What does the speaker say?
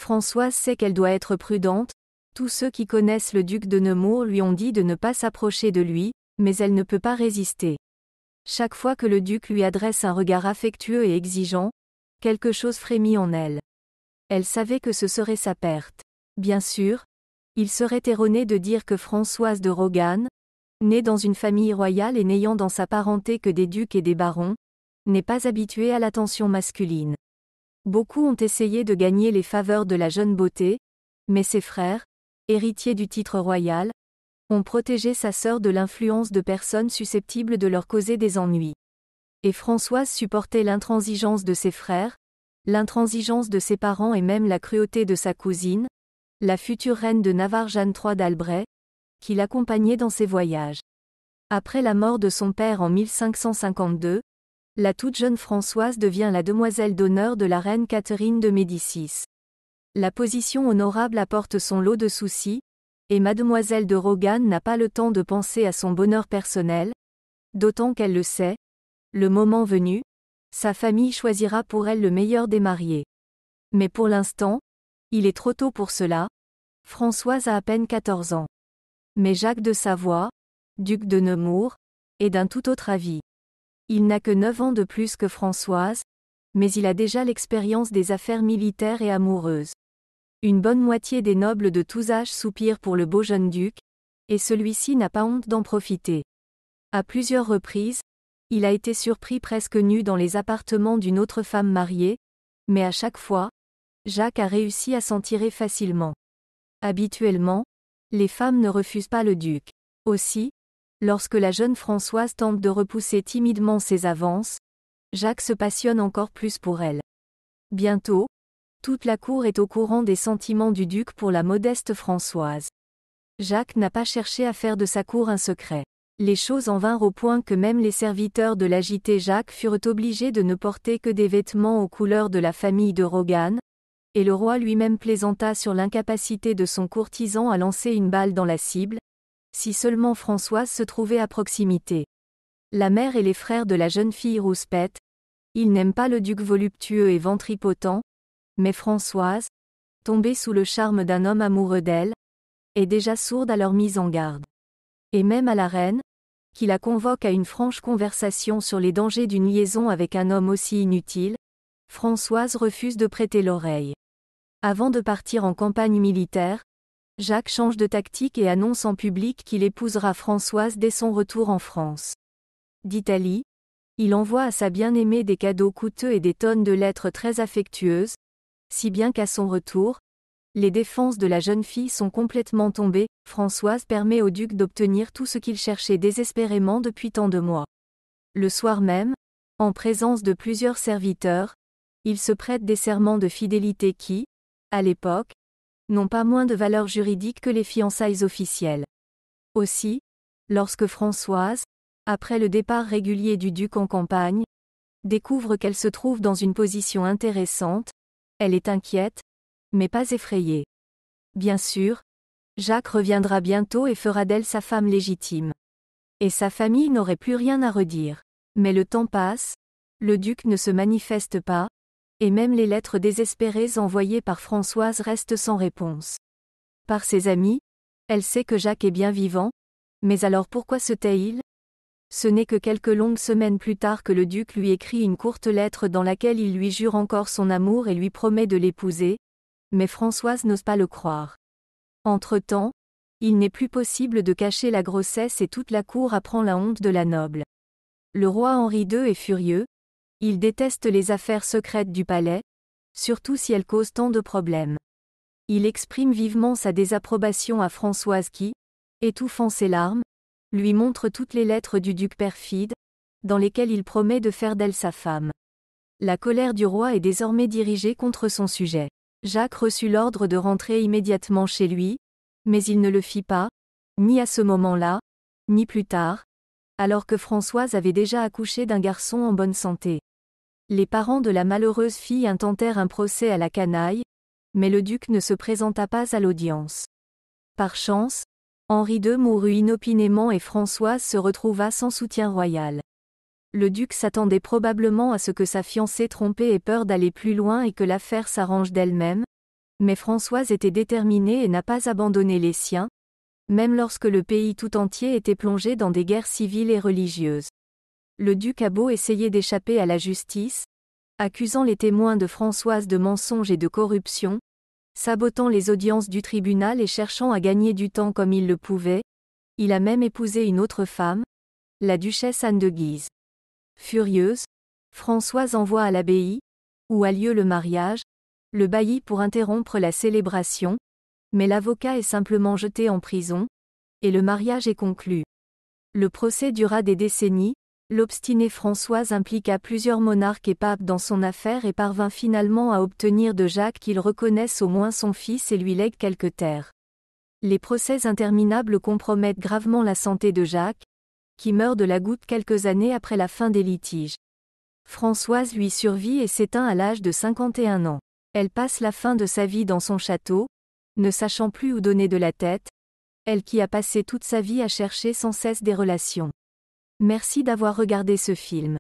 Françoise sait qu'elle doit être prudente. Tous ceux qui connaissent le duc de Nemours lui ont dit de ne pas s'approcher de lui, mais elle ne peut pas résister. Chaque fois que le duc lui adresse un regard affectueux et exigeant, quelque chose frémit en elle. Elle savait que ce serait sa perte. Bien sûr, il serait erroné de dire que Françoise de Rogan, née dans une famille royale et n'ayant dans sa parenté que des ducs et des barons, n'est pas habituée à l'attention masculine. Beaucoup ont essayé de gagner les faveurs de la jeune beauté, mais ses frères, héritiers du titre royal, ont protégé sa sœur de l'influence de personnes susceptibles de leur causer des ennuis. Et Françoise supportait l'intransigeance de ses frères, l'intransigeance de ses parents et même la cruauté de sa cousine, la future reine de Navarre Jeanne III d'Albret, qui l'accompagnait dans ses voyages. Après la mort de son père en 1552, la toute jeune Françoise devient la demoiselle d'honneur de la reine Catherine de Médicis. La position honorable apporte son lot de soucis, et mademoiselle de Rogan n'a pas le temps de penser à son bonheur personnel, d'autant qu'elle le sait, le moment venu, sa famille choisira pour elle le meilleur des mariés. Mais pour l'instant, il est trop tôt pour cela. Françoise a à peine 14 ans. Mais Jacques de Savoie, duc de Nemours, est d'un tout autre avis. Il n'a que 9 ans de plus que Françoise, mais il a déjà l'expérience des affaires militaires et amoureuses. Une bonne moitié des nobles de tous âges soupirent pour le beau jeune duc, et celui-ci n'a pas honte d'en profiter. À plusieurs reprises, il a été surpris presque nu dans les appartements d'une autre femme mariée, mais à chaque fois, Jacques a réussi à s'en tirer facilement. Habituellement, les femmes ne refusent pas le duc. Aussi, lorsque la jeune Françoise tente de repousser timidement ses avances, Jacques se passionne encore plus pour elle. Bientôt, toute la cour est au courant des sentiments du duc pour la modeste Françoise. Jacques n'a pas cherché à faire de sa cour un secret. Les choses en vinrent au point que même les serviteurs de l'agité Jacques furent obligés de ne porter que des vêtements aux couleurs de la famille de Rogan, et le roi lui-même plaisanta sur l'incapacité de son courtisan à lancer une balle dans la cible, si seulement Françoise se trouvait à proximité. La mère et les frères de la jeune fille rouspètent, ils n'aiment pas le duc voluptueux et ventripotent, mais Françoise, tombée sous le charme d'un homme amoureux d'elle, est déjà sourde à leur mise en garde. Et même à la reine, qui la convoque à une franche conversation sur les dangers d'une liaison avec un homme aussi inutile, Françoise refuse de prêter l'oreille. Avant de partir en campagne militaire, Jacques change de tactique et annonce en public qu'il épousera Françoise dès son retour en France. D'Italie, il envoie à sa bien-aimée des cadeaux coûteux et des tonnes de lettres très affectueuses, si bien qu'à son retour, les défenses de la jeune fille sont complètement tombées. Françoise permet au duc d'obtenir tout ce qu'il cherchait désespérément depuis tant de mois. Le soir même, en présence de plusieurs serviteurs, il se prête des serments de fidélité qui, à l'époque, n'ont pas moins de valeur juridique que les fiançailles officielles. Aussi, lorsque Françoise, après le départ régulier du duc en campagne, découvre qu'elle se trouve dans une position intéressante, elle est inquiète, mais pas effrayée. Bien sûr, Jacques reviendra bientôt et fera d'elle sa femme légitime. Et sa famille n'aurait plus rien à redire. Mais le temps passe, le duc ne se manifeste pas, et même les lettres désespérées envoyées par Françoise restent sans réponse. Par ses amis, elle sait que Jacques est bien vivant, mais alors pourquoi se tait-il ? Ce n'est que quelques longues semaines plus tard que le duc lui écrit une courte lettre dans laquelle il lui jure encore son amour et lui promet de l'épouser, mais Françoise n'ose pas le croire. Entre-temps, il n'est plus possible de cacher la grossesse et toute la cour apprend la honte de la noble. Le roi Henri II est furieux, il déteste les affaires secrètes du palais, surtout si elles causent tant de problèmes. Il exprime vivement sa désapprobation à Françoise qui, étouffant ses larmes, lui montre toutes les lettres du duc perfide, dans lesquelles il promet de faire d'elle sa femme. La colère du roi est désormais dirigée contre son sujet. Jacques reçut l'ordre de rentrer immédiatement chez lui, mais il ne le fit pas, ni à ce moment-là, ni plus tard, alors que Françoise avait déjà accouché d'un garçon en bonne santé. Les parents de la malheureuse fille intentèrent un procès à la canaille, mais le duc ne se présenta pas à l'audience. Par chance, Henri II mourut inopinément et Françoise se retrouva sans soutien royal. Le duc s'attendait probablement à ce que sa fiancée trompée ait peur d'aller plus loin et que l'affaire s'arrange d'elle-même, Mais Françoise était déterminée et n'a pas abandonné les siens, même lorsque le pays tout entier était plongé dans des guerres civiles et religieuses. Le duc a beau essayer d'échapper à la justice, accusant les témoins de Françoise de mensonges et de corruption, sabotant les audiences du tribunal et cherchant à gagner du temps comme il le pouvait, il a même épousé une autre femme, la duchesse Anne de Guise. Furieuse, Françoise envoie à l'abbaye, où a lieu le mariage, le bailli pour interrompre la célébration, mais l'avocat est simplement jeté en prison, et le mariage est conclu. Le procès dura des décennies, l'obstinée Françoise impliqua plusieurs monarques et papes dans son affaire et parvint finalement à obtenir de Jacques qu'il reconnaisse au moins son fils et lui lègue quelques terres. Les procès interminables compromettent gravement la santé de Jacques, qui meurt de la goutte quelques années après la fin des litiges. Françoise lui survit et s'éteint à l'âge de 51 ans. Elle passe la fin de sa vie dans son château, ne sachant plus où donner de la tête, elle qui a passé toute sa vie à chercher sans cesse des relations. Merci d'avoir regardé ce film.